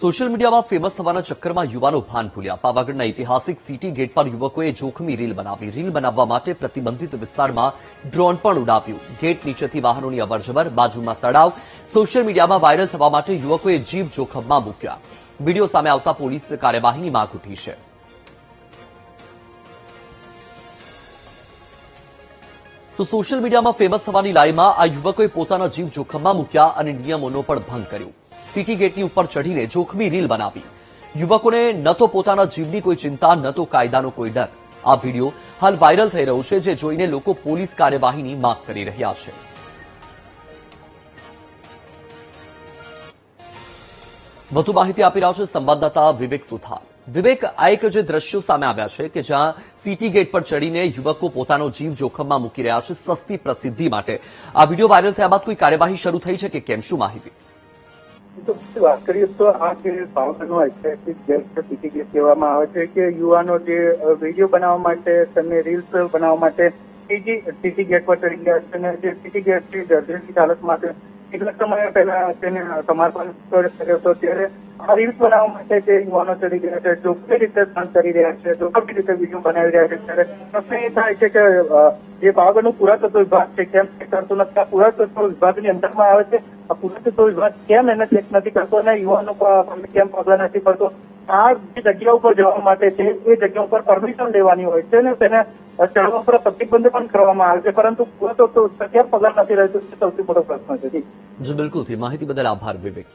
Social મીડિયામાં famous થવાના ચક્કરમાં યુવાનો ભાન ભૂલ્યા। પાવાગઢના ઐતિહાસિક સિટી ગેટ પર યુવકોએ જોખમી રીલ બનાવી। રીલ બનાવવા માટે પ્રતિબંધિત વિસ્તારમાં ડ્રોન પણ ઉડાવ્યું। ગેટ નીચેથી વાહનોની અવરજવર, બાજુમાં તળાવ। સોશિયલ મીડિયામાં વાયરલ થવા માટે યુવકોએ જીવ જોખમમાં મૂક્યા। વિડીયો સામે આવતા પોલીસ કાર્યવાહીની માંગ ઉઠી છે। તો સોશિયલ મીડિયામાં ફેમસ થવાની લાઈમાં આ યુવકોએ પોતાના જીવ જોખમમાં મૂક્યા અને નિયમોનો પણ ભંગ કર્યો। સિટી ગેટની ઉપર ચઢીને જોખમી રીલ બનાવી। યુવકોને ન તો પોતાના જીવની કોઈ ચિંતા, ન તો કાયદાનો કોઈ ડર। આ વિડીયો હાલ વાયરલ થઈ રહ્યો છે, જે જોઈને લોકો પોલીસ કાર્યવાહીની માંગ કરી રહ્યા છે। વધુ માહિતી આપી રહ્યા છે સંવાદદાતા વિવેક સુથાર। વિવેક, આ એક જે દ્રશ્યો સામે આવ્યા છે કે જ્યાં સિટી ગેટ પર ચડીને યુવકો પોતાનો જીવ જોખમમાં મૂકી રહ્યા છે સસ્તી પ્રસિદ્ધિ માટે। આ વિડીયો વાયરલ થયા બાદ કોઈ કાર્યવાહી શરૂ થઈ છે કે કેમ, શું માહિતી? તો વાત કરીએ તો આ જે પાવાગઢનો ઐતિહાસિક ગેટ સિટી ગેટ કહેવામાં આવે છે કે યુવાનો જે વિડીયો બનાવવા માટે, તેમને રીલ્સ બનાવવા માટે સિટી ગેટ પર ચડી ગયા છે અને જે સિટી ગેટની જર્જરિત હાલતમાં છે। કેટલાક સમય પહેલા તેને સમારકામ કર્યો હતો, ત્યારે આ રીલ્સ બનાવવા માટે જે યુવાનો ચડી ગયા છે, જોખમી રીતે કામ કરી રહ્યા છે, જોખમી રીતે વિડીયો બનાવી રહ્યા છે, ત્યારે પ્રશ્ન એ થાય છે કે જે પાવાગઢનું પુરાતત્વ વિભાગ છે કેમ કરતું નથી? આ પુરાતત્વ વિભાગની અંદરમાં આવે છે, આ પુરાતત્વ વિભાગ કેમ એને ચેક નથી કરતો અને યુવાનો કેમ પગલાં નથી કરતો? આ જે જગ્યા ઉપર જવા માટે છે એ જગ્યા ઉપર પરમિશન લેવાની હોય છે ને તેને ચડવા પર પ્રતિબંધ પણ કરવામાં આવે છે, પરંતુ પુરાતત્વ કેમ પગલાં નથી રહેતું તે સૌથી મોટો પ્રશ્ન છે। જી બિલકુલ, માહિતી બદલ આભાર વિવેક।